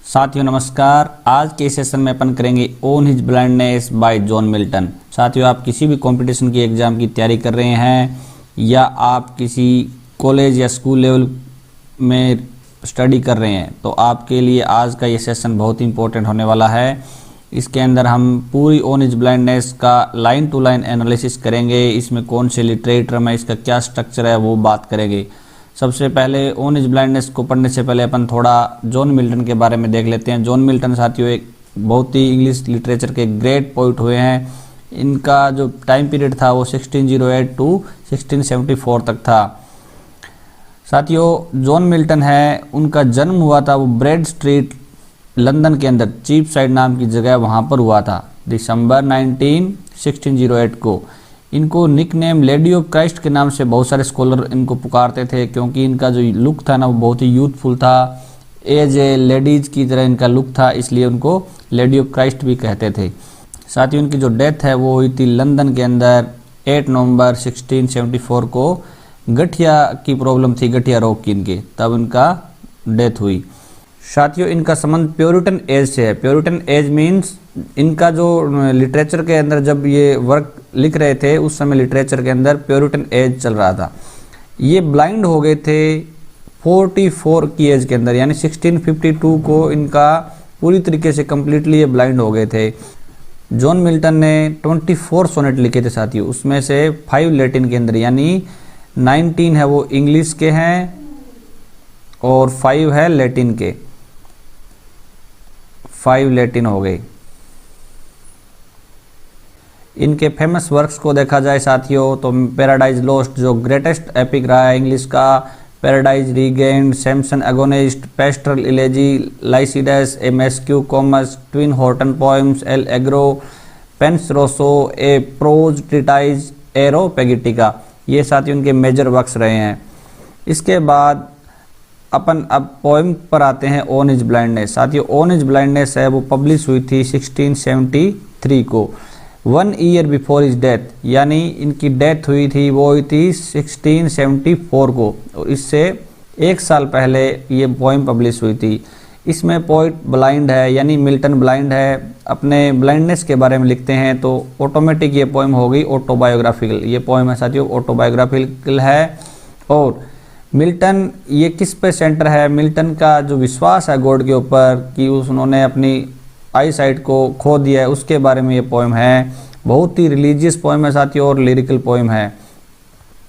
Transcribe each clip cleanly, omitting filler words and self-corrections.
साथियों नमस्कार। आज के सेशन में अपन करेंगे own his blindness bye John Milton. साथियों, आप किसी भी कंपटीशन की एग्जाम की तैयारी कर रहे हैं या आप किसी कॉलेज या स्कूल लेवल में स्टडी कर रहे हैं तो आपके लिए आज का ये सेशन बहुत इंपॉर्टेंट होने वाला है। इसके अंदर हम पूरी ओन हिज ब्लाइंडनेस का लाइन टू लाइन एनालिसिस करेंगे। इसमें कौन से लिटरेचर में इसका क्या स्ट्रक्चर है वो बात करेंगे। सबसे पहले ओन हिज ब्लाइंडनेस को पढ़ने से पहले अपन थोड़ा जॉन मिल्टन के बारे में देख लेते हैं। जॉन मिल्टन साथियों एक बहुत ही इंग्लिश लिटरेचर के ग्रेट पोइट हुए हैं। इनका जो टाइम पीरियड था वो 1608 टू 1674 तक था। साथियों, जॉन मिल्टन है, उनका जन्म हुआ था वो ब्रेड स्ट्रीट लंदन के अंदर चीप साइड नाम की जगह वहाँ पर हुआ था दिसंबर 19 1608 को। इनको nickname lady of Christ के नाम से बहुत सारे स्कॉलर इनको पुकारते थे, क्योंकि इनका जो लुक था ना वो बहुत ही यूथफुल था। एज ए लेडीज की तरह इनका लुक था, इसलिए उनको लेडी ऑफ क्राइस्ट भी कहते थे। साथ ही उनकी जो डेथ है वो हुई थी लंदन के अंदर 8 नवंबर 1674 को। गठिया की प्रॉब्लम थी, गठिया रोग की इनके, तब इनका डेथ हुई। साथियों, इनका संबंध प्योरिटन एज से है। प्योरिटन एज मीन्स इनका जो लिटरेचर के अंदर जब ये वर्क लिख रहे थे उस समय लिटरेचर के अंदर प्योरिटन एज चल रहा था। ये ब्लाइंड हो गए थे 44 की एज के अंदर, यानी 1652 को इनका पूरी तरीके से कम्प्लीटली ये ब्लाइंड हो गए थे। जॉन मिल्टन ने 24 सोनेट लिखे थे साथियों, उसमें से 5 लैटिन के अंदर, यानी 19 है वो इंग्लिश के हैं और 5 है लैटिन के। 5 लैटिन हो गए। इनके फेमस वर्क्स को देखा जाए साथियों तो पैराडाइज लॉस्ट जो ग्रेटेस्ट एपिक रहा है इंग्लिश का, paradise regained, Samson agonistes, pastoral elegy, Lycidas, a masque Comus, twin Horton poems, L'Allegro, Penseroso, a prose treatise, Areopagitica, ये साथियों उनके मेजर वर्क्स रहे हैं। इसके बाद अपन अब पोएम पर आते हैं ओन हिज ब्लाइंडनेस। साथियों, ओन हिज ब्लाइंडनेस है वो पब्लिश हुई थी 1673 को, 1 ईयर बिफोर हिज डेथ, यानी इनकी डेथ हुई थी वो हुई थी 1674 को, और इससे 1 साल पहले ये पोएम पब्लिश हुई थी। इसमें पोइट ब्लाइंड है, यानी मिल्टन ब्लाइंड है, अपने ब्लाइंडनेस के बारे में लिखते हैं तो ऑटोमेटिक ये पोएम हो गई ऑटोबायोग्राफिकल। ये पोएम है साथियों ऑटोबायोग्राफिकल है। और मिल्टन ये किस पे सेंटर है? मिल्टन का जो विश्वास है गॉड के ऊपर कि उन्होंने अपनी आई साइट को खो दिया है, उसके बारे में ये पोएम है। बहुत ही रिलीजियस पोएम है साथियों और लिरिकल पोएम है।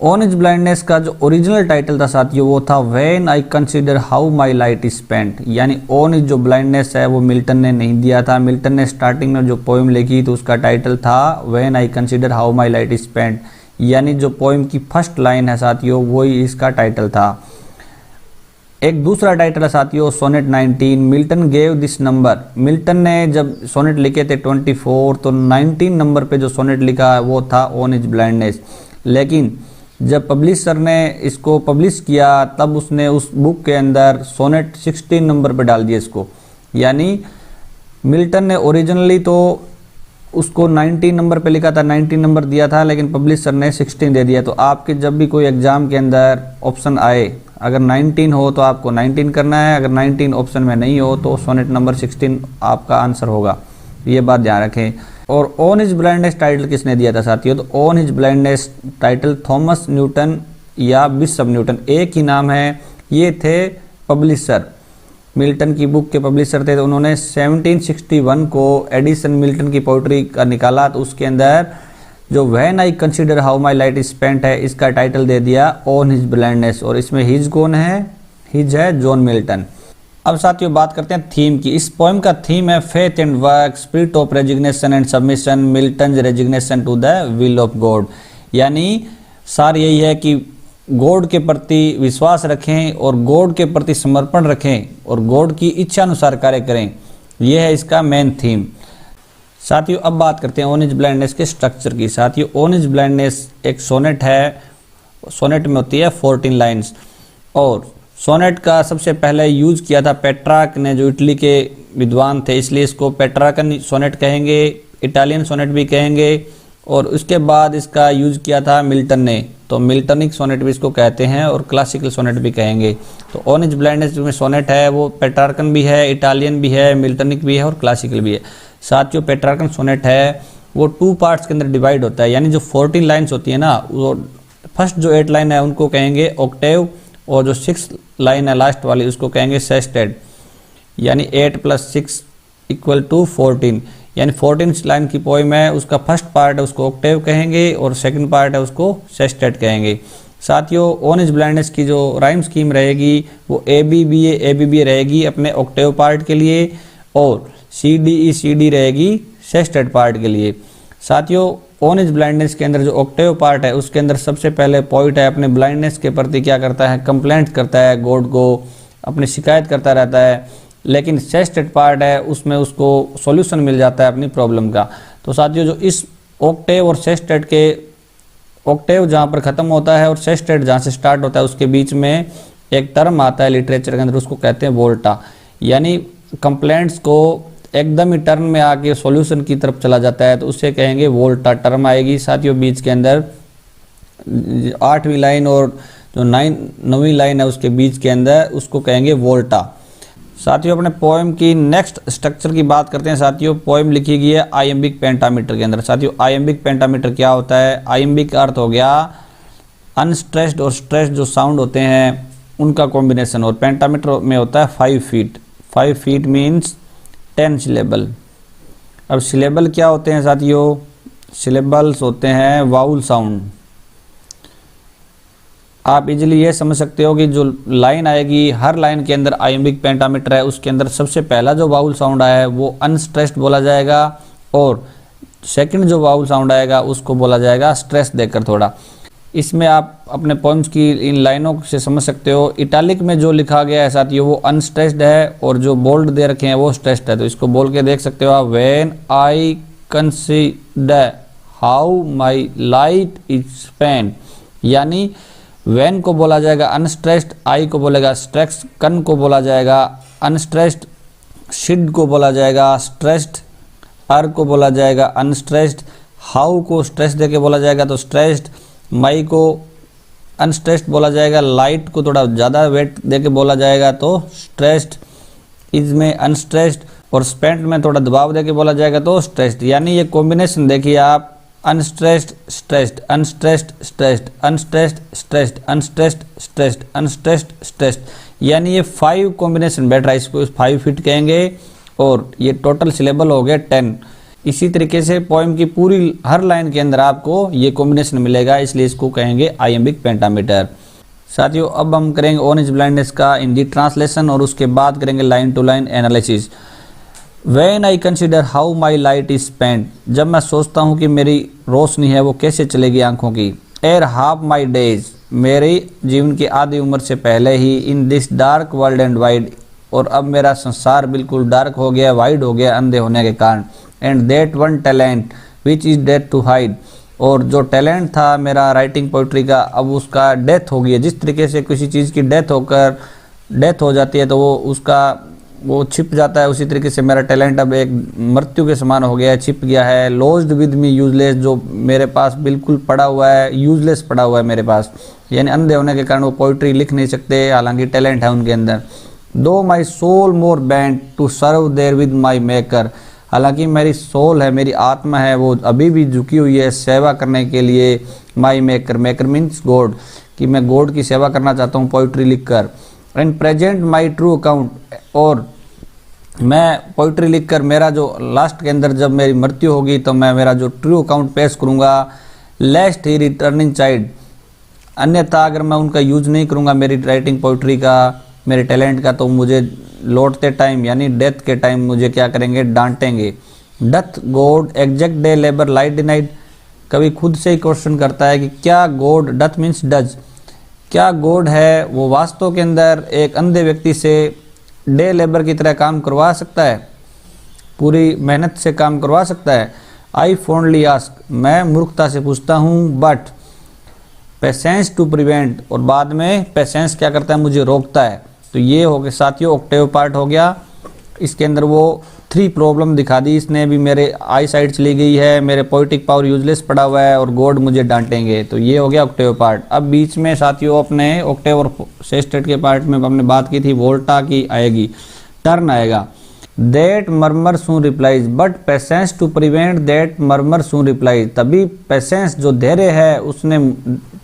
ओन हिज ब्लाइंडनेस का जो ओरिजिनल टाइटल था साथियों वो था when I consider how my light is spent, यानी ओन हिज जो ब्लाइंडनेस है वो मिल्टन ने नहीं दिया था। मिल्टन ने स्टार्टिंग में जो पोएम लिखी तो उसका टाइटल था when I consider how my light is spent, यानी जो पोएम की फर्स्ट लाइन है साथियों वही इसका टाइटल था। एक दूसरा टाइटल है साथियों sonnet 19, Milton gave this number. Milton ने जब सोनेट लिखे थे 24 तो 19 नंबर पे जो सोनेट लिखा है वो था ओन हिज ब्लाइंडनेस। लेकिन जब पब्लिशर ने इसको पब्लिश किया तब उसने उस बुक के अंदर सोनेट 16 नंबर पे डाल दिया इसको, यानी मिल्टन ने ओरिजिनली तो उसको 19 नंबर पे लिखा था, 19 नंबर दिया था, लेकिन पब्लिशर ने 16 दे दिया। तो आपके जब भी कोई एग्जाम के अंदर ऑप्शन आए, अगर 19 हो तो आपको 19 करना है, अगर 19 ऑप्शन में नहीं हो तो सोनेट नंबर 16 आपका आंसर होगा। ये बात ध्यान रखें। और ओन हिज ब्लाइंडनेस टाइटल किसने दिया था साथियों? तो own his blindness title Thomas Newton या बिशप न्यूटन, एक ही नाम है। ये थे पब्लिशर, मिल्टन की बुक के पब्लिशर थे। तो उन्होंने 1761 को एडिशन मिल्टन की पोइट्री का निकाला तो उसके अंदर जो when I consider how my light is spent है इसका टाइटल दे दिया ओन हिज ब्लाइंडनेस। और इसमें हिज कौन है? हिज है जॉन मिल्टन। अब साथियों बात करते हैं थीम की। इस पोएम का थीम है faith and work, spirit of resignation and submission, Milton resignation to the will of God, यानी सार यही है कि गॉड के प्रति विश्वास रखें और गॉड के प्रति समर्पण रखें और गॉड की इच्छा अनुसार कार्य करें। यह है इसका मेन थीम। साथियों अब बात करते हैं ओन हिज ब्लाइंडनेस के स्ट्रक्चर की। साथियों ओन हिज ब्लाइंडनेस एक सोनेट है। सोनेट में होती है 14 लाइन्स और सोनेट का सबसे पहले यूज किया था पेट्रार्क ने, जो इटली के विद्वान थे, इसलिए इसको पेट्रार्कन सोनेट कहेंगे, इटालियन सोनेट भी कहेंगे और उसके बाद इसका यूज़ किया था मिल्टन ने, तो मिल्टनिक सोनेट भी इसको कहते हैं और क्लासिकल सोनेट भी कहेंगे। तो ऑरेंज ब्लाइंडनेस में सोनेट है वो पेट्रार्कन भी है, इटालियन भी है, मिल्टनिक भी है और क्लासिकल भी है। साथियों पेट्रार्कन सोनेट है वो 2 पार्ट्स के अंदर डिवाइड होता है, यानी जो 14 लाइन्स होती है ना, वो फर्स्ट जो 8 लाइन है उनको कहेंगे ऑक्टेव, और जो 6 लाइन है लास्ट वाली उसको कहेंगे सेस्टेड, यानी 8 + 6 = 14, यानी 14 लाइन की पोएम है उसका फर्स्ट पार्ट है उसको ऑक्टेव कहेंगे और सेकंड पार्ट है उसको सेस्टेड कहेंगे। साथियों ऑरेंज ब्लाइंडनेस की जो राइम स्कीम रहेगी वो ABBA रहेगी अपने ऑक्टेव पार्ट के लिए, और CDE रहेगी सेस्टेड पार्ट के लिए। साथियों ऑरेंज ब्लाइंडनेस के अंदर जो ऑक्टेव पार्ट है उसके अंदर सबसे पहले पोइट है अपने ब्लाइंडनेस के प्रति क्या करता है, कंप्लेंट करता है, गॉड को अपनी शिकायत करता रहता है, लेकिन सेस्टेड पार्ट है उसमें उसको सॉल्यूशन मिल जाता है अपनी प्रॉब्लम का। तो साथियों जो इस ऑक्टेव और सेस्टेड के, ऑक्टेव जहाँ पर ख़त्म होता है और सेस्टेड जहाँ से स्टार्ट होता है उसके बीच में एक टर्म आता है लिटरेचर के अंदर, उसको कहते हैं वोल्टा, यानी कंप्लेंट्स को एकदम ही टर्न में आके सॉल्यूशन की तरफ चला जाता है तो उससे कहेंगे वोल्टा टर्म आएगी। साथियों बीच के अंदर 8वीं लाइन और जो 9वीं लाइन है उसके बीच के अंदर उसको कहेंगे वोल्टा। साथियों अपने पोएम की नेक्स्ट स्ट्रक्चर की बात करते हैं। साथियों पोएम लिखी गई है आयम्बिक पेंटामीटर के अंदर। साथियों आयम्बिक पेंटामीटर क्या होता है? आयम्बिक का अर्थ हो गया अनस्ट्रेस्ड और स्ट्रेस्ड जो साउंड होते हैं उनका कॉम्बिनेशन, और पेंटामीटर में होता है 5 फीट। 5 feet means 10 syllable. अब सिलेबल क्या होते हैं साथियों? सिलेबल्स होते हैं वाउल साउंड। आप इजीली ये समझ सकते हो कि जो लाइन आएगी हर लाइन के अंदर आयम्बिक पेंटामीटर है उसके अंदर सबसे पहला जो वाउल साउंड आया है वो अनस्ट्रेस्ड बोला जाएगा, और सेकंड जो वाउल साउंड आएगा उसको बोला जाएगा स्ट्रेस देकर थोड़ा। इसमें आप अपने पोएम्स की इन लाइनों से समझ सकते हो। इटैलिक में जो लिखा गया है साथियों वो अनस्ट्रेस्ड है और जो बोल्ड दे रखे हैं वो स्ट्रेस्ड है। तो इसको बोल के देख सकते हो आप, when I consider how my light is spent, यानी व्हेन को बोला जाएगा अनस्ट्रेस्ड, आई को बोलेगा स्ट्रेस, कन को बोला जाएगा अनस्ट्रेस्ड, शिड को बोला जाएगा स्ट्रेस्ड, अर को बोला जाएगा अनस्ट्रेस्ड, हाउ को स्ट्रेस देके बोला जाएगा तो स्ट्रेस्ड, माई को अनस्ट्रेस्ड बोला जाएगा, लाइट को थोड़ा ज़्यादा वेट देके बोला जाएगा तो स्ट्रेस्ड, इज में अनस्ट्रेस्ड, और स्पेंट में थोड़ा दबाव देके बोला जाएगा तो स्ट्रेस्ड। यानी ये कॉम्बिनेशन देखिए आप, unstressed stressed, unstressed stressed, unstressed stressed, unstressed stressed, unstressed stressed, यानी ये 5 कॉम्बिनेशन बैठ रहा है, इसको 5 फीट कहेंगे, और ये टोटल सिलेबल हो गया 10। इसी तरीके से पोएम की पूरी हर लाइन के अंदर आपको ये कॉम्बिनेशन मिलेगा, इसलिए इसको कहेंगे आयम्बिक पेंटामीटर। साथियों अब हम करेंगे ऑरेंज ब्लाइंडनेस का हिंदी ट्रांसलेशन और उसके बाद करेंगे line to line analysis. When I consider how my light is spent, जब मैं सोचता हूँ कि मेरी रोशनी है वो कैसे चलेगी आंखों की। Ere half my days, मेरी जीवन की आधी उम्र से पहले ही, in this dark world and wide, और अब मेरा संसार बिल्कुल डार्क हो गया, वाइड हो गया अंधे होने के कारण। And that one talent which is dead to hide, और जो टैलेंट था मेरा राइटिंग पोइट्री का अब उसका डेथ हो गई है। जिस तरीके से किसी चीज़ की डेथ हो जाती है तो वो छिप जाता है, उसी तरीके से मेरा टैलेंट अब एक मृत्यु के समान हो गया है, छिप गया है। लॉस्ड विद मी यूजलेस, जो मेरे पास बिल्कुल पड़ा हुआ है, यूजलेस पड़ा हुआ है मेरे पास, यानी अंधे होने के कारण वो पोइट्री लिख नहीं सकते, हालांकि टैलेंट है उनके अंदर। Though my soul more bent to serve therewith my maker, हालांकि मेरी सोल है, मेरी आत्मा है, वो अभी भी झुकी हुई है सेवा करने के लिए माई मेकर। मेकर मीन्स गॉड, कि मैं गॉड की सेवा करना चाहता हूँ पोइट्री लिखकर। And present my true account, और मैं पोइट्री लिखकर मेरा जो लास्ट के अंदर जब मेरी मृत्यु होगी तो मैं मेरा जो ट्रू अकाउंट पेश करूँगा। लेस्ट ही रिटर्निंग चाइल्ड, अन्यथा अगर मैं उनका यूज नहीं करूँगा मेरी राइटिंग पोइट्री का, मेरे टैलेंट का, तो मुझे लौटते टाइम यानी डेथ के टाइम मुझे क्या करेंगे, डांटेंगे। Doth God exact day labour light denied, कभी खुद से ही क्वेश्चन करता है कि क्या गॉड, डथ मीन्स डज, क्या गॉड है वो वास्तव के अंदर एक अंधे व्यक्ति से डे लेबर की तरह काम करवा सकता है, पूरी मेहनत से काम करवा सकता है। आई फॉन्डली आस्क, मैं मूर्खता से पूछता हूँ। बट पेशेंस टू प्रिवेंट, और बाद में पेशेंस क्या करता है, मुझे रोकता है। तो ये हो गया साथियों ऑक्टेव पार्ट हो गया। इसके अंदर वो 3 प्रॉब्लम दिखा दी इसने भी, मेरे आई साइड चली गई है, मेरे पोइटिक पावर यूजलेस पड़ा हुआ है और गॉड मुझे डांटेंगे। तो ये हो गया ऑक्टेव पार्ट। अब बीच में साथियों अपने ऑक्टेव और सेस्टेट के पार्ट में हमने बात की थी वोल्टा की आएगी, टर्न आएगा। That murmur soon replies but patience to prevent that murmur soon replies. तभी पेशेंस जो धैर्य है उसने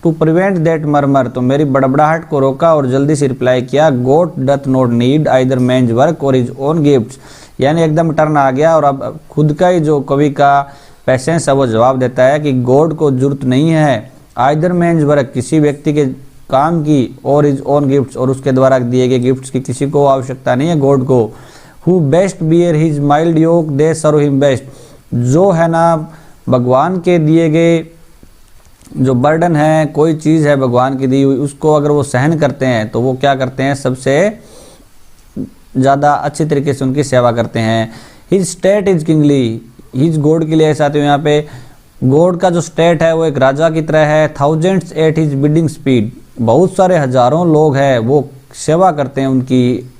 टू प्रिवेंट दैट मर्मर, तो मेरी बड़बड़ाहट को रोका और जल्दी से रिप्लाई किया, God doth not need either man's work और हिज ओन गिफ्ट्स। यानी एकदम टर्न आ गया और अब खुद का ही जो कवि का पेशेंस है वो जवाब देता है कि गॉड को जरूरत नहीं है आइदर मैन्स वर्क, किसी व्यक्ति के काम की, और हिज ओन गिफ्ट्स, और उसके द्वारा दिए गए गिफ्ट्स की किसी को आवश्यकता नहीं है गॉड को। Who best bear his mild yoke they serve him best. जो है ना भगवान के दिए गए जो बर्डन है, कोई चीज़ है भगवान की दी हुई, उसको अगर वो सहन करते हैं तो वो क्या करते हैं, सबसे ज़्यादा अच्छे तरीके से उनकी सेवा करते हैं। His state is kingly, his God के लिए साथियों यहाँ पे गॉड का जो स्टेट है वो एक राजा की तरह है। Thousands at his bidding speed, बहुत सारे हजारों लोग हैं वो सेवा करते हैं उनकी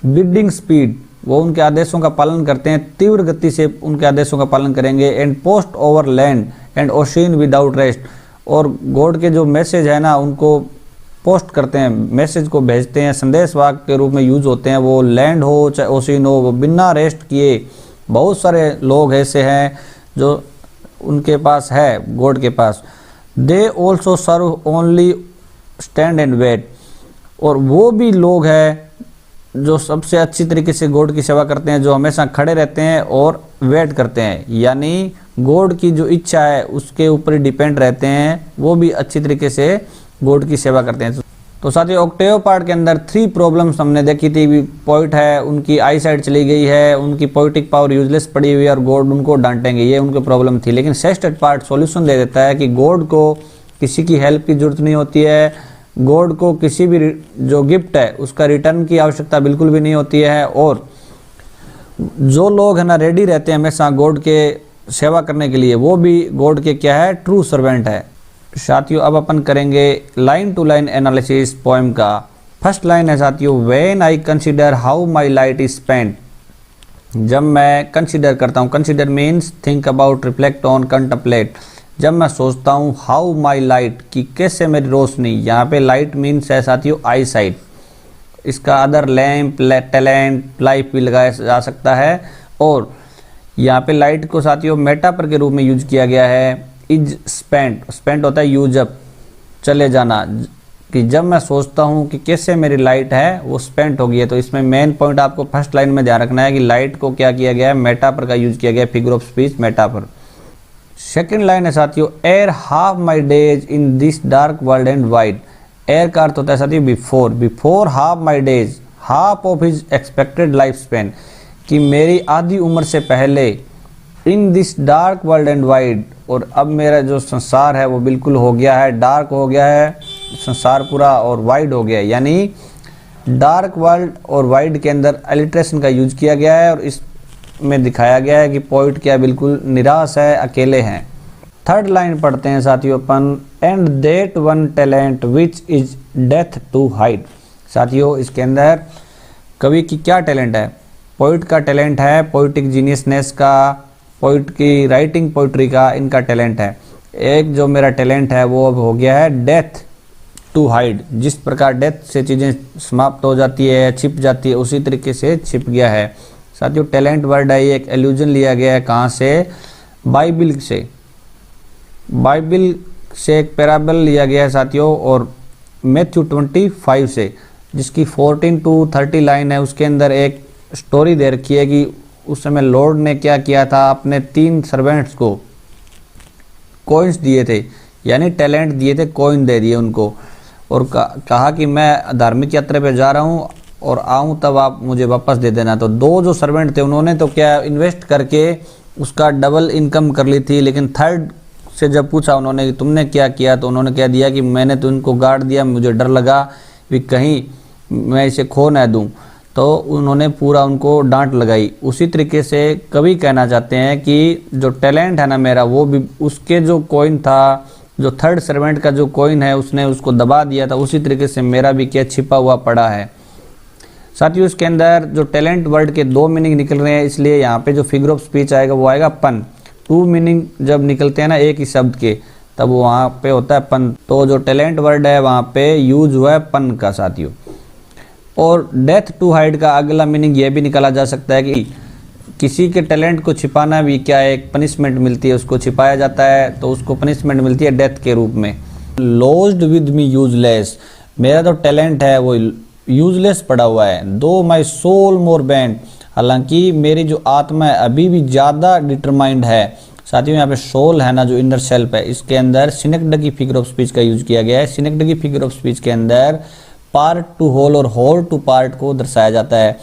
बिडिंग स्पीड, वो उनके आदेशों का पालन करते हैं, तीव्र गति से उनके आदेशों का पालन करेंगे। And post over land and ocean without rest, और गॉड के जो मैसेज है ना उनको पोस्ट करते हैं, मैसेज को भेजते हैं, संदेश वाहक के रूप में यूज होते हैं, वो लैंड हो चाहे ओशियन हो, वो बिना रेस्ट किए। बहुत सारे लोग ऐसे हैं जो उनके पास है गॉड के पास। They also serve only stand and wait, और वो भी लोग हैं जो सबसे अच्छी तरीके से गॉड की सेवा करते हैं, जो हमेशा खड़े रहते हैं और वेट करते हैं, यानी गॉड की जो इच्छा है उसके ऊपर ही डिपेंड रहते हैं, वो भी अच्छी तरीके से गॉड की सेवा करते हैं। तो साथियों ऑक्टेव पार्ट के अंदर 3 प्रॉब्लम्स हमने देखी थी। पोइट है उनकी आई साइड चली गई है, उनकी पोइटिक पावर यूजलेस पड़ी हुई है और गॉड उनको डांटेंगे, ये उनकी प्रॉब्लम थी। लेकिन सेस्टेट पार्ट सॉल्यूशन दे देता है कि गॉड को किसी की हेल्प की जरूरत नहीं होती है, गॉड को किसी भी जो गिफ्ट है उसका रिटर्न की आवश्यकता बिल्कुल भी नहीं होती है, और जो लोग है ना रेडी रहते हैं हमेशा गॉड के सेवा करने के लिए, वो भी गॉड के क्या है, ट्रू सर्वेंट है। साथियों अब अपन करेंगे line to line analysis poem का। फर्स्ट लाइन है साथियों, when I consider how my light is spent. जब मैं कंसीडर करता हूँ, consider means think about, reflect on, contemplate. जब मैं सोचता हूँ हाउ माई लाइट, कि कैसे मेरी रोशनी, यहाँ पे लाइट मीन्स है साथियों आई साइट, इसका अदर लैम्प, टैलेंट, लाइफ भी लगाया जा सकता है। और यहाँ पे लाइट को साथियों मेटाफर के रूप में यूज किया गया है। इज स्पेंट, स्पेंट होता है यूज अप, चले जाना, कि जब मैं सोचता हूँ कि कैसे मेरी लाइट है वो स्पेंट हो गई है। तो इसमें मेन पॉइंट आपको फर्स्ट लाइन में ध्यान रखना है कि लाइट को क्या किया गया है, मेटाफर का यूज किया गया है, figure of speech metaphor. Second line है साथियों, air half my days in this dark world and wide. Air का अर्थ होता है साथियों before, before half my days, half of his expected life span, कि मेरी आधी उम्र से पहले, in this dark world and wide, और अब मेरा जो संसार है वो बिल्कुल हो गया है, डार्क हो गया है संसार पूरा, और वाइड हो गया है। यानी डार्क वर्ल्ड और वाइड के अंदर एलिट्रेशन का यूज किया गया है, और इसमें दिखाया गया है कि पोइट क्या बिल्कुल निराश है, अकेले हैं। थर्ड लाइन पढ़ते हैं साथियों अपन, and that one talent which is death to hide. साथियों इसके अंदर कवि की क्या टैलेंट है, पोइट का टैलेंट है, पोइटिक जीनियसनेस का, पोइट की राइटिंग पोइट्री का इनका टैलेंट है। एक जो मेरा टैलेंट है वो अब हो गया है डेथ टू हाइड, जिस प्रकार डेथ से चीज़ें समाप्त हो जाती है, छिप जाती है, उसी तरीके से छिप गया है। साथियों टैलेंट वर्ड है, एक एल्यूजन लिया गया है कहाँ से, बाइबिल से, बाइबिल से एक पैराबल लिया गया है साथियों, और मैथ्यू 25 से, जिसकी 14 to 30 लाइन है, उसके अंदर एक स्टोरी दे रखी है कि उस समय लॉर्ड ने क्या किया था, अपने 3 सर्वेंट्स को कॉइन्स दिए थे, यानी टैलेंट दिए थे, कॉइन दे दिए उनको, और कहा कि मैं धार्मिक यात्रा पे जा रहा हूँ और आऊँ तब आप मुझे वापस दे देना। तो 2 जो सर्वेंट थे उन्होंने तो क्या इन्वेस्ट करके उसका डबल इनकम कर ली थी, लेकिन थर्ड से जब पूछा उन्होंने कि तुमने क्या किया, तो उन्होंने क्या दिया कि मैंने तो इनको गाड़ दिया, मुझे डर लगा कि कहीं मैं इसे खो न दूँ, तो उन्होंने पूरा उनको डांट लगाई। उसी तरीके से कवि कहना चाहते हैं कि जो टैलेंट है ना मेरा, वो भी उसके जो कॉइन था, जो थर्ड सर्वेंट का जो कॉइन है उसने उसको दबा दिया था, उसी तरीके से मेरा भी क्या छिपा हुआ पड़ा है। साथियों इसके अंदर जो टैलेंट वर्ड के दो मीनिंग निकल रहे हैं, इसलिए यहाँ पे जो फिगर ऑफ स्पीच आएगा वो आएगा पन। टू मीनिंग जब निकलते हैं ना एक ही शब्द के, तब वहाँ पे होता है पन। तो जो टैलेंट वर्ड है वहाँ पे यूज हुआ है पन का साथियों। और डेथ टू हाइड का अगला मीनिंग ये भी निकाला जा सकता है कि किसी के टैलेंट को छिपाना भी क्या एक पनिशमेंट मिलती है, उसको छिपाया जाता है तो उसको पनिशमेंट मिलती है डेथ के रूप में। लॉस्ट विद मी यूजलेस, मेरा जो टैलेंट है वो यूजलेस पड़ा हुआ है। दो माई सोल मोर बैंड, हालांकि मेरी जो आत्मा है अभी भी ज़्यादा डिटरमाइंड है। साथियों यहाँ पे सोल है ना जो इनर सेल्फ है, इसके अंदर सिनेक्डगी फिगर ऑफ स्पीच का यूज किया गया है। सिनेक्डगी फिगर ऑफ स्पीच के अंदर पार्ट टू होल और होल टू पार्ट को दर्शाया जाता है।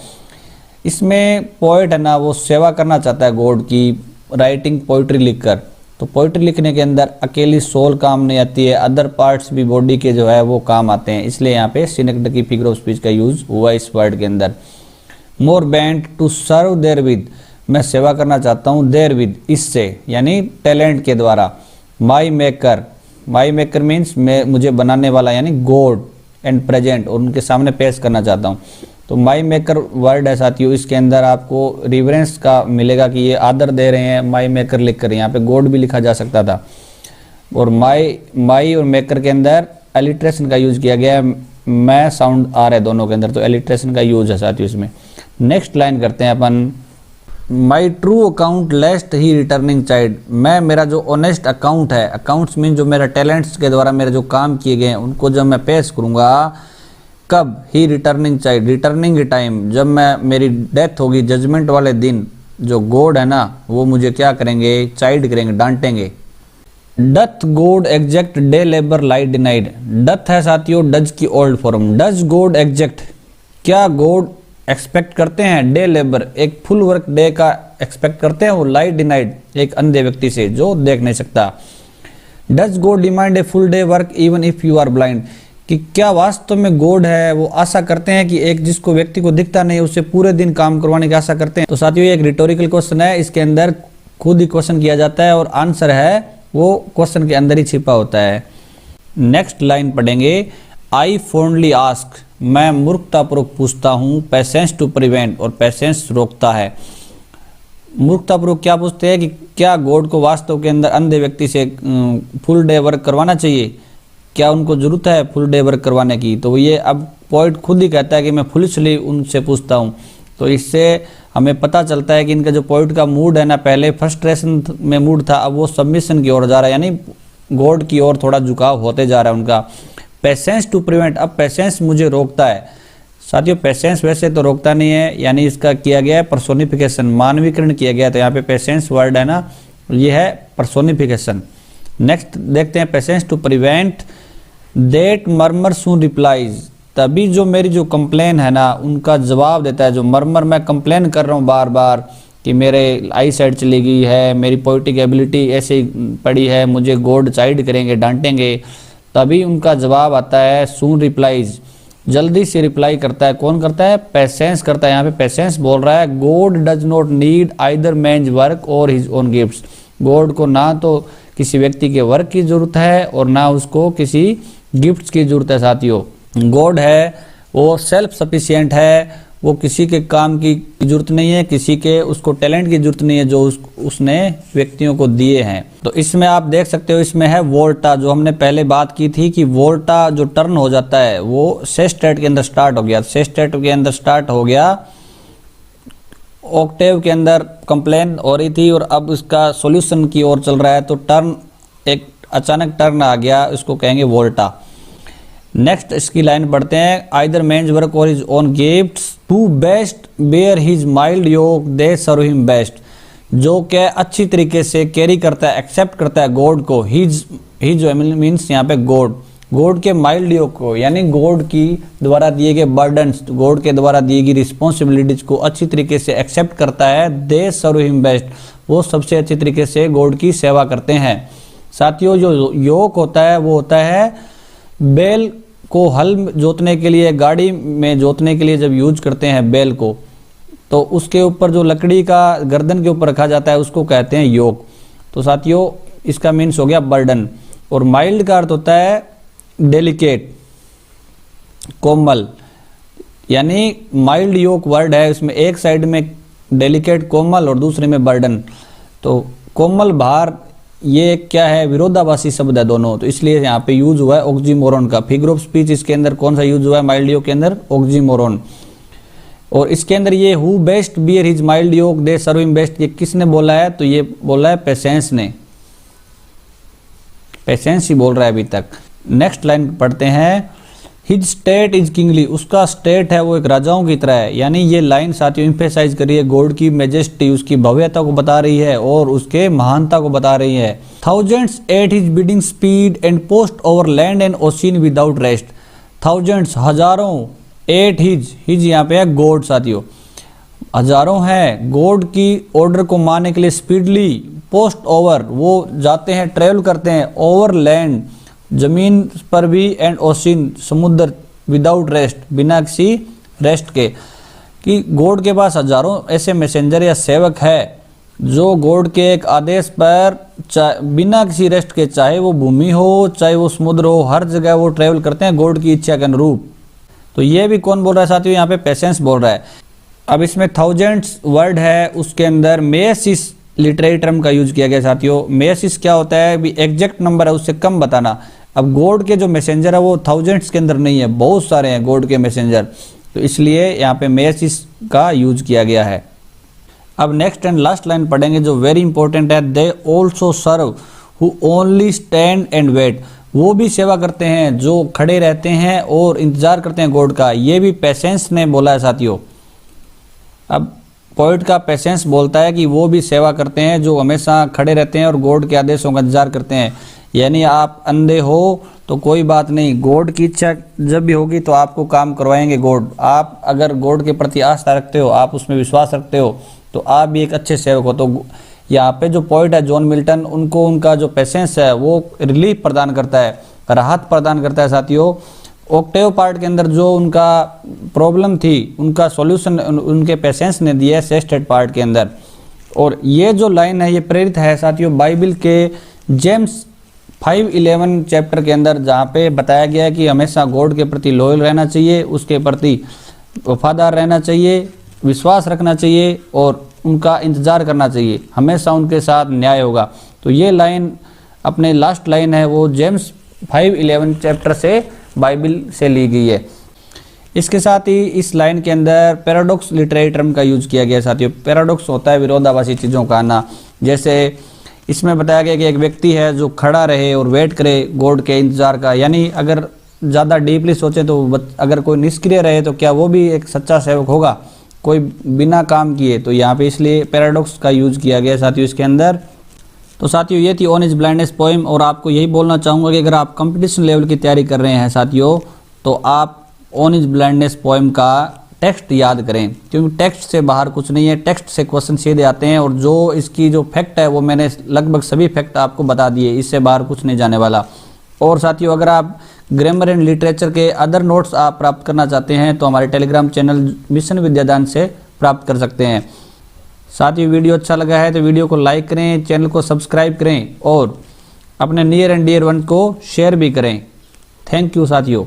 इसमें पोएट है ना वो सेवा करना चाहता है गॉड की, राइटिंग पोइट्री लिखकर। तो पोइट्री लिखने के अंदर अकेली सोल काम नहीं आती है, अदर पार्ट्स भी बॉडी के जो है वो काम आते हैं, इसलिए यहाँ पे सिनेक्डगी फिगर ऑफ स्पीच का यूज हुआ इस वर्ड के अंदर। More bent to serve therewith, मैं सेवा करना चाहता हूँ देयर विद, इससे यानी टैलेंट के द्वारा। माई मेकर, माई मेकर मीन्स मुझे बनाने वाला यानी गॉड एंड प्रेजेंट, और उनके सामने पेश करना चाहता हूँ। तो माई मेकर वर्ड है साथियों, इसके अंदर आपको रिवरेंस का मिलेगा कि ये आदर दे रहे हैं माई मेकर लिखकर, यहाँ पे गॉड भी लिखा जा सकता था। और माई और मेकर के अंदर एलिट्रेशन का यूज किया गया है, मैं साउंड आ रहा है दोनों के अंदर, तो एलिट्रेशन का यूज है साथियों इसमें। नेक्स्ट लाइन करते हैं अपन, my true account lest he returning chide, मैं मेरा जो ऑनेस्ट अकाउंट है, अकाउंट्स मीन जो मेरा टैलेंट्स के द्वारा मेरे जो काम किए गए हैं उनको जब मैं पेश करूँगा, कब, ही रिटर्निंग चाइल्ड, रिटर्निंग टाइम, जब मैं मेरी डेथ होगी जजमेंट वाले दिन, जो गॉड है ना वो मुझे क्या करेंगे, चाइल्ड करेंगे, डांटेंगे। Doth God exact day labour light denied, doth है साथियों डज की old form, does God exact, क्या गॉड एक्सपेक्ट करते हैं डे लेबर, एक फुल वर्क डे का एक्सपेक्ट करते हैं वो, लाई डिनाइड एक अंधे व्यक्ति से जो देख नहीं सकता। Does God demand a full day work even if you are blind, कि क्या वास्तव में गॉड है वो आशा करते हैं कि एक जिसको व्यक्ति को दिखता नहीं उससे पूरे दिन काम करवाने की आशा करते हैं। तो साथियों ये एक रिटोरिकल क्वेश्चन है, इसके अंदर खुद ही क्वेश्चन किया जाता है और आंसर है वो क्वेश्चन के अंदर ही छिपा होता है। नेक्स्ट लाइन पढ़ेंगे, आई फॉन्डली आस्क, मैं मूर्खतापूर्वक पूछता हूँ, पेशेंस टू प्रिवेंट, और पेशेंस रोकता है। मूर्खतापूर्वक क्या पूछते हैं कि क्या गॉड को वास्तव के अंदर अंधे व्यक्ति से फुल डे वर्क करवाना चाहिए, क्या उनको जरूरत है फुल डे वर्क करवाने की। तो ये अब पोइट खुद ही कहता है कि मैं फुलिशली उनसे पूछता हूँ। तो इससे हमें पता चलता है कि इनका जो पोइट का मूड है ना, पहले फ्रस्ट्रेशन में मूड था, अब वो सबमिशन की ओर जा रहा है, यानी गॉड की ओर थोड़ा झुकाव होते जा रहा है उनका। पेशेंस टू प्रिवेंट, अब पेशेंस मुझे रोकता है। साथियों पेशेंस वैसे तो रोकता नहीं है, यानी इसका किया गया है पर्सोनिफिकेशन, मानवीकरण किया गया। तो यहाँ पे पेशेंस वर्ड है ना ये है पर्सोनिफिकेशन। नेक्स्ट देखते हैं, patience to prevent that murmur soon replies, तभी जो मेरी जो कंप्लेन है ना उनका जवाब देता है। जो मर्मर मैं कंप्लेन कर रहा हूँ बार बार कि मेरे आई साइड चली गई है, मेरी पोइटिक एबिलिटी ऐसे पड़ी है, मुझे गॉड चाइल्ड करेंगे, डांटेंगे, तभी उनका जवाब आता है सून रिप्लाइज, जल्दी से रिप्लाई करता है। कौन करता है, पेशेंस करता है। यहाँ पे पेशेंस बोल रहा है God does not need either man's work और हिज ओन गिफ्ट्स, गॉड को ना तो किसी व्यक्ति के वर्क की जरूरत है और ना उसको किसी गिफ्ट्स की जरूरत है। साथियों गॉड है वो सेल्फ सफिशिएंट है, वो किसी के काम की जरूरत नहीं है, किसी के उसको टैलेंट की जरूरत नहीं है जो उसने व्यक्तियों को दिए हैं। तो इसमें आप देख सकते हो इसमें है वोल्टा, जो हमने पहले बात की थी कि वोल्टा जो टर्न हो जाता है वो सेस्टेट के अंदर स्टार्ट हो गया, सेस्टेट के अंदर स्टार्ट हो गया, ऑक्टेव के अंदर कंप्लेन हो रही थी और अब उसका सॉल्यूशन की ओर चल रहा है, तो टर्न एक अचानक टर्न आ गया, इसको कहेंगे वोल्टा। नेक्स्ट इसकी लाइन पढ़ते हैं, आइदर मैन्स वर्क और his own gifts to best bear his mild yoke they serve him best, जो क्या अच्छी तरीके से कैरी करता है, एक्सेप्ट करता है गॉड को, हिज मीन्स यहाँ पे गॉड के माइल्ड योक को, यानी गॉड की द्वारा दिए गए बर्डन्स, गॉड के द्वारा दी गई रिस्पॉन्सिबिलिटीज को अच्छी तरीके से एक्सेप्ट करता है। दे सर्व हिम बेस्ट, वो सबसे अच्छी तरीके से गॉड की सेवा करते हैं। साथियों जो योक होता है वो होता है बैल को हल जोतने के लिए, गाड़ी में जोतने के लिए जब यूज करते हैं बैल को, तो उसके ऊपर जो लकड़ी का गर्दन के ऊपर रखा जाता है उसको कहते हैं योक। तो साथियों इसका मीन्स हो गया बर्डन। और माइल्ड का अर्थ होता है डेलिकेट, कोमल, यानी माइल्ड योक वर्ड है, इसमें एक साइड में डेलिकेट कोमल और दूसरे में बर्डन। तो कोमल भार ये क्या है, विरोधाभासी शब्द है दोनों, तो इसलिए यहाँ पे यूज हुआ है ऑक्सीमोरन का। फिगर ऑफ स्पीच इसके अंदर कौन सा यूज हुआ है, माइल्ड योक के अंदर ऑक्सीमोरन। और इसके अंदर ये who best bear his mild yoke they serve him best, ये किसने बोला है, तो ये बोला है पेशेंस ने, पेशेंस ही बोल रहा है अभी तक। नेक्स्ट लाइन पढ़ते हैं, हिज स्टेट इज किंगली, उसका स्टेट है वो एक राजाओं की तरह है। यानी ये लाइन साथियों एम्फेसाइज करिए, गॉड की मेजेस्टी, उसकी भव्यता को बता रही है और उसके महानता को बता रही है। Thousands at his bidding speed and post over land and ocean without rest, thousands हजारों, एट हिज यहाँ पे है गॉड साथियों, हजारों है गॉड की ऑर्डर को मानने के लिए स्पीडली, पोस्ट ओवर वो जाते हैं ट्रेवल करते हैं, ओवर लैंड जमीन पर भी, एंड ओशियन समुद्र, विदाउट रेस्ट बिना किसी रेस्ट के, कि गॉड के पास हजारों ऐसे मैसेंजर या सेवक है जो गॉड के एक आदेश पर बिना किसी रेस्ट के, चाहे वो भूमि हो चाहे वो समुद्र हो, हर जगह वो ट्रेवल करते हैं गॉड की इच्छा के अनुरूप। तो ये भी कौन बोल रहा है साथियों, यहाँ पे पेशेंस बोल रहा है। अब इसमें थाउजेंड्स वर्ड है, उसके अंदर मेसिस लिटरेरी टर्म का यूज किया गया साथियों। मेसिस क्या होता है, भी एग्जैक्ट नंबर है उससे कम बताना। अब गॉड के जो मैसेंजर है वो थाउजेंड्स के अंदर नहीं है, बहुत सारे हैं गॉड के मैसेंजर, तो इसलिए यहाँ पे मेसिस का यूज किया गया है। अब नेक्स्ट एंड लास्ट लाइन पढ़ेंगे जो वेरी इंपॉर्टेंट है, they also serve who only stand and wait, वो भी सेवा करते हैं जो खड़े रहते हैं और इंतजार करते हैं गॉड का। ये भी पेशेंस ने बोला है साथियों। अब पोइट का पेशेंस बोलता है कि वो भी सेवा करते हैं जो हमेशा खड़े रहते हैं और गॉड के आदेशों का इंतजार करते हैं। यानी आप अंधे हो तो कोई बात नहीं, गॉड की इच्छा जब भी होगी तो आपको काम करवाएंगे गॉड। आप अगर गॉड के प्रति आस्था रखते हो, आप उसमें विश्वास रखते हो, तो आप भी एक अच्छे सेवक हो। तो यहाँ पे जो पोइट है जॉन मिल्टन, उनको उनका जो पेशेंस है वो रिलीफ प्रदान करता है, राहत प्रदान करता है साथियों। ऑक्टेव पार्ट के अंदर जो उनका प्रॉब्लम थी, उनका सॉल्यूशन उनके पेशेंस ने दिया है सेस्टेड पार्ट के अंदर। और ये जो लाइन है ये प्रेरित है साथियों बाइबल के जेम्स 5:11 चैप्टर के अंदर, जहाँ पे बताया गया है कि हमेशा गॉड के प्रति लॉयल रहना चाहिए, उसके प्रति वफादार रहना चाहिए, विश्वास रखना चाहिए और उनका इंतजार करना चाहिए, हमेशा उनके साथ न्याय होगा। तो ये लाइन अपने लास्ट लाइन है वो जेम्स 5:11 चैप्टर से बाइबल से ली गई है। इसके साथ ही इस लाइन के अंदर पैराडॉक्स लिटरेरी टर्म का यूज किया गया साथियों। पैराडॉक्स होता है विरोधाभासी चीज़ों का आना। जैसे इसमें बताया गया कि एक व्यक्ति है जो खड़ा रहे और वेट करे गॉड के इंतजार का, यानी अगर ज़्यादा डीपली सोचे तो अगर कोई निष्क्रिय रहे तो क्या वो भी एक सच्चा सेवक होगा, कोई बिना काम किए। तो यहाँ पे इसलिए पैराडॉक्स का यूज किया गया साथियों इसके अंदर। तो साथियों ये थी ऑन हिज ब्लाइंडनेस पोएम। और आपको यही बोलना चाहूँगा कि अगर आप कंपटीशन लेवल की तैयारी कर रहे हैं साथियों, तो आप ऑन हिज ब्लाइंडनेस पोएम का टेक्स्ट याद करें, क्योंकि टेक्स्ट से बाहर कुछ नहीं है, टेक्स्ट से क्वेश्चन सीधे आते हैं। और जो इसकी जो फैक्ट है वो मैंने लगभग सभी फैक्ट आपको बता दिए, इससे बाहर कुछ नहीं जाने वाला। और साथियों अगर आप ग्रामर एंड लिटरेचर के अदर नोट्स आप प्राप्त करना चाहते हैं तो हमारे टेलीग्राम चैनल मिशन विद्यादान से प्राप्त कर सकते हैं। साथियों वीडियो अच्छा लगा है तो वीडियो को लाइक करें, चैनल को सब्सक्राइब करें और अपने नियर एंड डियर वन को शेयर भी करें। थैंक यू साथियों।